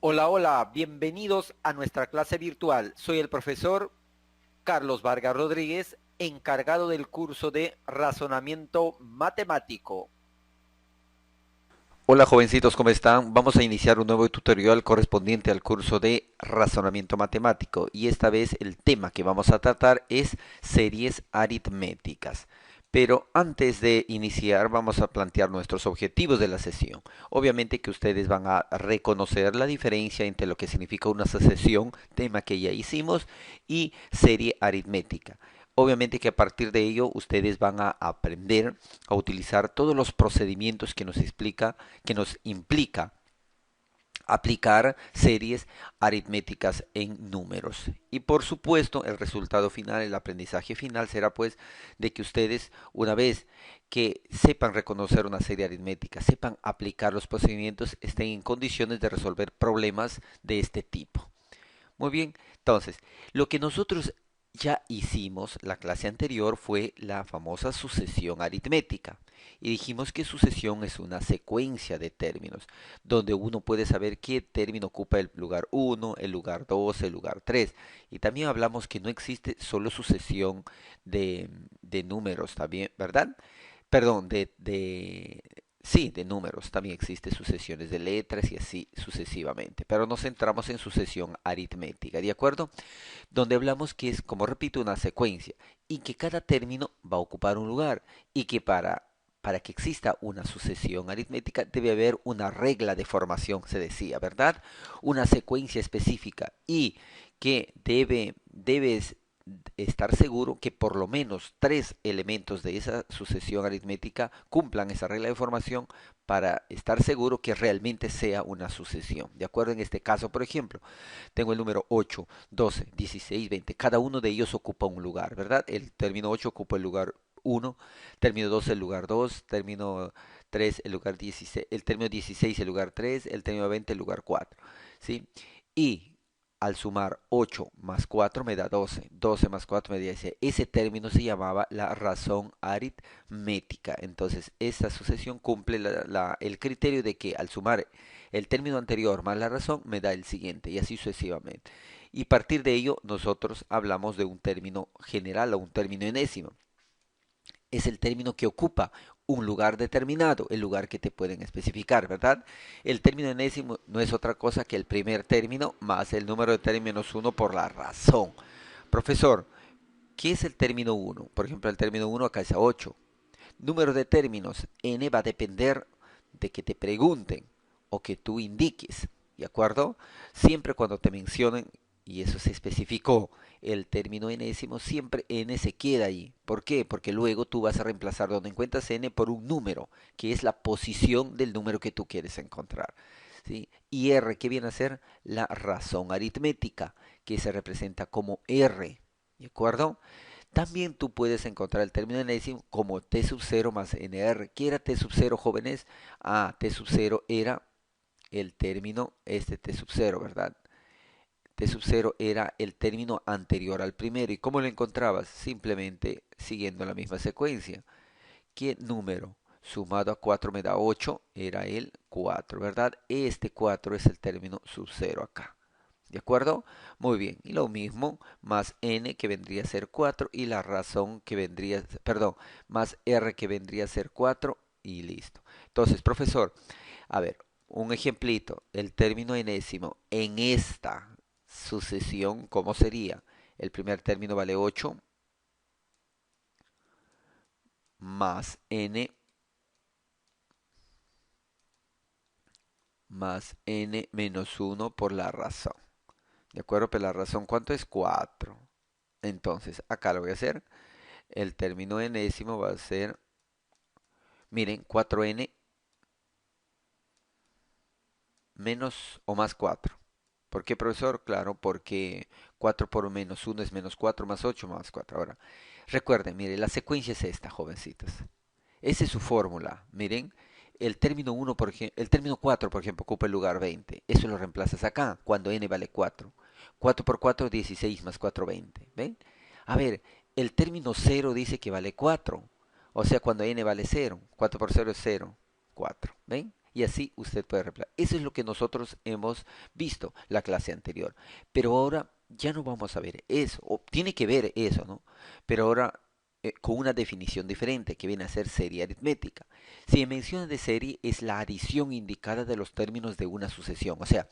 Hola, hola, bienvenidos a nuestra clase virtual. Soy el profesor Carlos Vargas Rodríguez, encargado del curso de razonamiento matemático. Hola jovencitos, ¿cómo están? Vamos a iniciar un nuevo tutorial correspondiente al curso de razonamiento matemático y esta vez el tema que vamos a tratar es series aritméticas. Pero antes de iniciar vamos a plantear nuestros objetivos de la sesión. Obviamente que ustedes van a reconocer la diferencia entre lo que significa una sucesión, tema que ya hicimos, y serie aritmética. Obviamente que a partir de ello ustedes van a aprender a utilizar todos los procedimientos que nos implica aplicar series aritméticas en números. Y por supuesto, el resultado final, el aprendizaje final será pues de que ustedes, una vez que sepan reconocer una serie aritmética, sepan aplicar los procedimientos, estén en condiciones de resolver problemas de este tipo. Muy bien, entonces, lo que nosotros ya hicimos la clase anterior fue la famosa sucesión aritmética. Y dijimos que sucesión es una secuencia de términos, donde uno puede saber qué término ocupa el lugar uno, el lugar 2, el lugar 3. Y también hablamos que no existe solo sucesión de números, también, ¿verdad? Perdón, sí, de números. También existe sucesiones de letras y así sucesivamente. Pero nos centramos en sucesión aritmética, ¿de acuerdo? Donde hablamos que es, como repito, una secuencia y que cada término va a ocupar un lugar y que para que exista una sucesión aritmética debe haber una regla de formación, se decía, ¿verdad? Una secuencia específica y que debes estar seguro que por lo menos tres elementos de esa sucesión aritmética cumplan esa regla de formación para estar seguro que realmente sea una sucesión. ¿De acuerdo? En este caso, por ejemplo, tengo el número 8, 12, 16, 20. Cada uno de ellos ocupa un lugar, ¿verdad? El término 8 ocupa el lugar 1, término 12 el lugar 2, término 3 el lugar 16, el término 16 el lugar 3, el término 20 el lugar 4, ¿sí? Y al sumar 8 más 4 me da 12, 12 más 4 me da 16. Ese término se llamaba la razón aritmética. Entonces, esta sucesión cumple el criterio de que al sumar el término anterior más la razón me da el siguiente y así sucesivamente. Y a partir de ello nosotros hablamos de un término general o un término enésimo. Es el término que ocupa un lugar determinado, el lugar que te pueden especificar, ¿verdad? El término enésimo no es otra cosa que el primer término más el número de términos uno por la razón. Profesor, ¿qué es el término uno? Por ejemplo, el término uno acá es 8. Número de términos, n va a depender de que te pregunten o que tú indiques, ¿de acuerdo? Siempre cuando te mencionen, y eso se especificó, el término enésimo, siempre n se queda ahí. ¿Por qué? Porque luego tú vas a reemplazar donde encuentras n por un número, que es la posición del número que tú quieres encontrar. ¿Sí? Y r, ¿qué viene a ser? La razón aritmética, que se representa como r. ¿De acuerdo? También tú puedes encontrar el término enésimo como T sub 0 más NR. ¿Qué era T sub 0, jóvenes? Ah, T sub 0 era el término, este T sub 0, ¿verdad? T sub 0 era el término anterior al primero. ¿Y cómo lo encontrabas? Simplemente siguiendo la misma secuencia. ¿Qué número sumado a 4 me da 8? Era el 4, ¿verdad? Este 4 es el término sub 0 acá. ¿De acuerdo? Muy bien. Y lo mismo, más n que vendría a ser 4 y la razón que vendría, perdón, más r que vendría a ser 4 y listo. Entonces, profesor, a ver, un ejemplito. El término enésimo en esta sucesión, ¿cómo sería? El primer término vale 8 más n menos 1 por la razón. ¿De acuerdo? Pero la razón, ¿cuánto es? 4. Entonces, acá lo voy a hacer. El término enésimo va a ser, miren, 4n menos o más 4. ¿Por qué, profesor? Claro, porque 4 por menos 1 es menos 4 más 8 más 4. Ahora, recuerden, miren, la secuencia es esta, jovencitas. Esa es su fórmula. Miren, el término 1, por ejemplo, el término 4, por ejemplo, ocupa el lugar 20. Eso lo reemplazas acá, cuando n vale 4. 4 por 4, 16 más 4, 20. ¿Ven? A ver, el término 0 dice que vale 4. O sea, cuando n vale 0. 4 por 0 es 0. 4. ¿Ven? Y así usted puede reemplazar. Eso es lo que nosotros hemos visto la clase anterior. Pero ahora ya no vamos a ver eso. O tiene que ver eso, ¿no? Pero ahora con una definición diferente que viene a ser serie aritmética. Si menciona de serie es la adición indicada de los términos de una sucesión. O sea,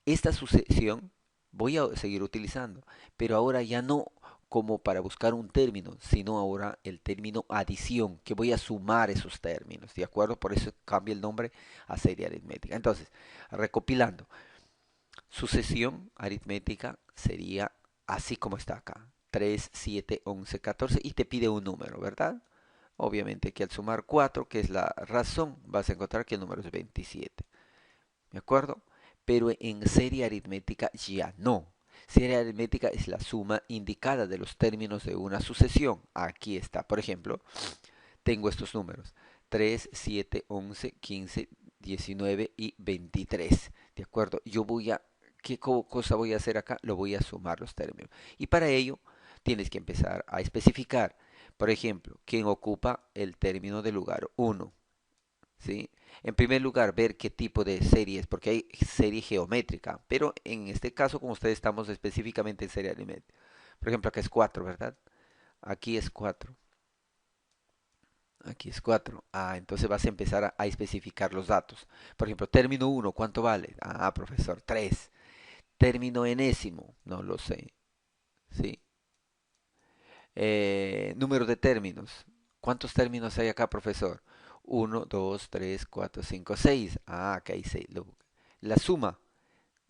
esta sucesión voy a seguir utilizando, pero ahora ya no como para buscar un término, sino ahora el término adición, que voy a sumar esos términos, ¿de acuerdo? Por eso cambia el nombre a serie aritmética. Entonces, recopilando, sucesión aritmética sería así como está acá, 3, 7, 11, 14 y te pide un número, ¿verdad? Obviamente que al sumar 4, que es la razón, vas a encontrar que el número es 27. ¿De acuerdo? Pero en serie aritmética ya no. Serie aritmética es la suma indicada de los términos de una sucesión. Aquí está. Por ejemplo, tengo estos números. 3, 7, 11, 15, 19 y 23. ¿De acuerdo? ¿Qué cosa voy a hacer acá? Lo voy a sumar los términos. Y para ello tienes que empezar a especificar. Por ejemplo, ¿quién ocupa el término del lugar? Uno. ¿Sí? En primer lugar, ver qué tipo de serie es, porque hay serie geométrica, pero en este caso, como ustedes estamos específicamente en serie aritmética. Por ejemplo, acá es 4, ¿verdad? Aquí es 4. Aquí es 4. Ah, entonces vas a empezar a especificar los datos. Por ejemplo, término uno, ¿cuánto vale? Ah, profesor, 3. Término enésimo, no lo sé. ¿Sí? Número de términos. ¿Cuántos términos hay acá, profesor? Uno, 2, 3, 4, 5, 6. Ah, acá hay 6. La suma,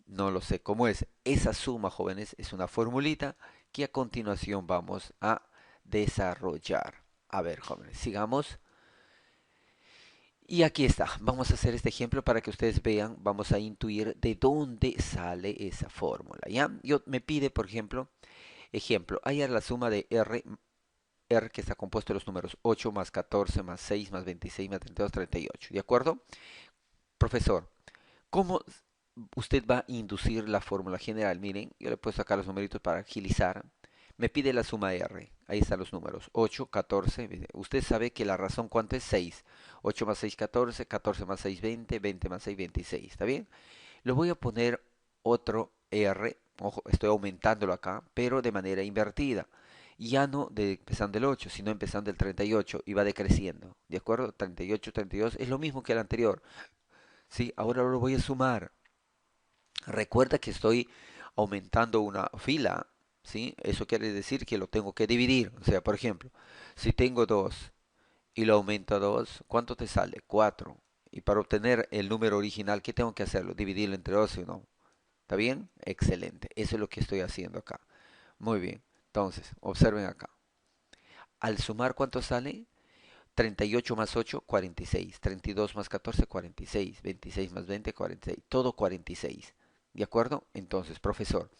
no lo sé cómo es. Esa suma, jóvenes, es una formulita que a continuación vamos a desarrollar. A ver, jóvenes, sigamos. Y aquí está. Vamos a hacer este ejemplo para que ustedes vean. Vamos a intuir de dónde sale esa fórmula. ¿Ya? Me pide, por ejemplo, hallar la suma de R que está compuesto de los números 8 más 14 más 6 más 26 más 32, 38. ¿De acuerdo? Profesor, ¿cómo usted va a inducir la fórmula general? Miren, yo le puedo sacar los numeritos para agilizar. Me pide la suma R. Ahí están los números. 8, 14. Usted sabe que la razón cuánto es 6. 8 más 6, 14. 14 más 6, 20. 20 más 6, 26. ¿Está bien? Le voy a poner otro R. Ojo, estoy aumentándolo acá, pero de manera invertida. Ya no empezando el 8, sino empezando el 38 y va decreciendo. ¿De acuerdo? 38, 32 es lo mismo que el anterior. Sí, ahora lo voy a sumar. Recuerda que estoy aumentando una fila, ¿sí? Eso quiere decir que lo tengo que dividir. O sea, por ejemplo, si tengo 2 y lo aumento a 2, ¿cuánto te sale? 4. Y para obtener el número original, ¿qué tengo que hacerlo? Dividirlo entre 2 y no. ¿Está bien? Excelente. Eso es lo que estoy haciendo acá. Muy bien. Entonces, observen acá. Al sumar, ¿cuánto sale? 38 más 8, 46. 32 más 14, 46. 26 más 20, 46. Todo 46. ¿De acuerdo? Entonces, profesor,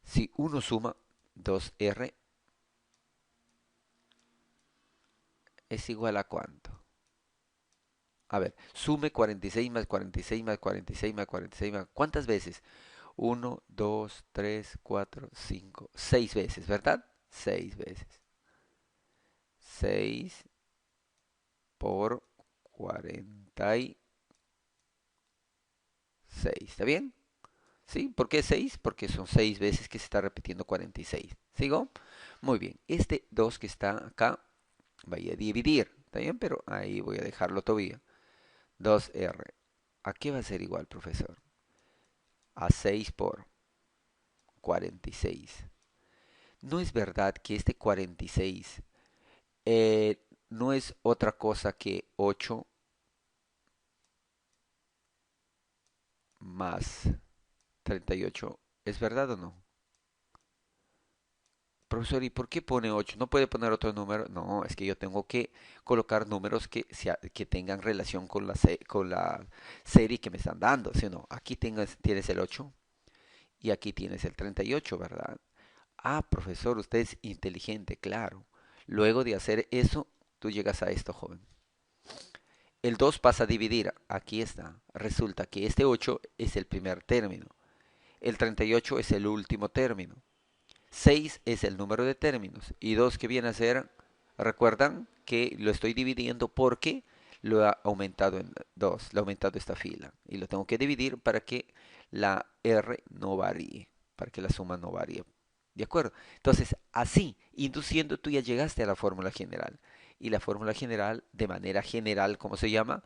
si uno suma 2R es igual a ¿cuánto? A ver, sume 46 más 46 más 46 más 46 más... ¿Cuántas veces? Uno, 2, 3, 4, 5, 6 veces, ¿verdad? 6 veces. 6 por 46. ¿Está bien? ¿Sí? ¿Por qué 6? Porque son 6 veces que se está repitiendo 46. ¿Sigo? Muy bien. Este 2 que está acá, vaya a dividir. ¿Está bien? Pero ahí voy a dejarlo todavía. 2R. ¿A qué va a ser igual, profesor? A 6 por 46. No es verdad que este 46 no es otra cosa que 8 más 38. ¿Es verdad o no? Profesor, ¿y por qué pone 8? ¿No puede poner otro número? No, es que yo tengo que colocar números que tengan relación con con la serie que me están dando. ¿Sí o no? Aquí tienes el 8 y aquí tienes el 38, ¿verdad? Ah, profesor, usted es inteligente, claro. Luego de hacer eso, tú llegas a esto, joven. El 2 pasa a dividir. Aquí está. Resulta que este 8 es el primer término. El 38 es el último término. 6 es el número de términos. Y 2 que viene a ser, recuerdan que lo estoy dividiendo porque lo he aumentado en 2, le he aumentado esta fila y lo tengo que dividir para que la R no varíe, para que la suma no varíe. ¿De acuerdo? Entonces, así, induciendo, tú ya llegaste a la fórmula general. Y la fórmula general, de manera general, ¿cómo se llama?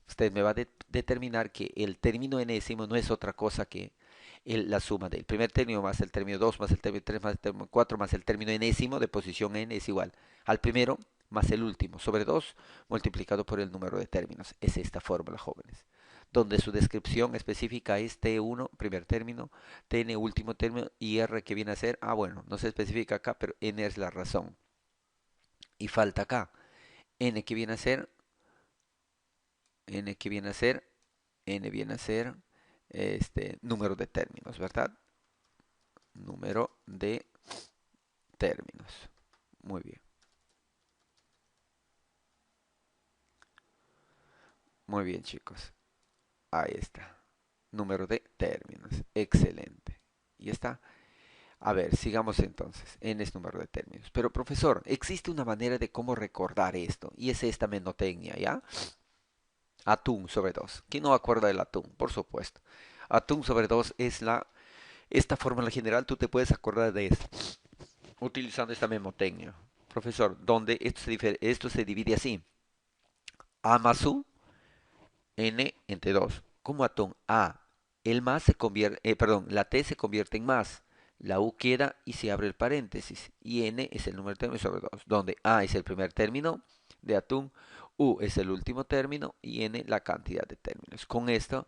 Usted me va a determinar que el término enésimo no es otra cosa que la suma del primer término más el término 2 más el término 3 más el término 4 más el término enésimo de posición n es igual al primero más el último sobre 2 multiplicado por el número de términos. Es esta fórmula, jóvenes, donde su descripción específica es T1, primer término, Tn, último término, y R que viene a ser, bueno, no se especifica acá, pero N es la razón. Y falta acá, N que viene a ser, N que viene a ser, N viene a ser número de términos, ¿verdad? Número de términos. Muy bien. Muy bien, chicos. Ahí está. Número de términos. Excelente. Y está. A ver, sigamos entonces. N es número de términos. Pero, profesor, existe una manera de cómo recordar esto. Y es esta menotecnia, ¿ya? Atún sobre 2. ¿Quién no acuerda del atún? Por supuesto. Atún sobre 2 es esta fórmula general. Tú te puedes acordar de esto utilizando esta memotecnia. Profesor, donde esto se divide así. A más U, N entre 2. Como atún A, el más se convierte, perdón, la T se convierte en más. La U queda y se abre el paréntesis. Y N es el número de términos sobre 2, donde A es el primer término de atún, U es el último término y N la cantidad de términos. Con esta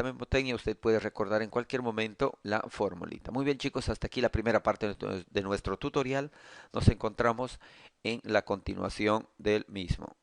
memotecnia usted puede recordar en cualquier momento la formulita. Muy bien, chicos, hasta aquí la primera parte de nuestro tutorial. Nos encontramos en la continuación del mismo.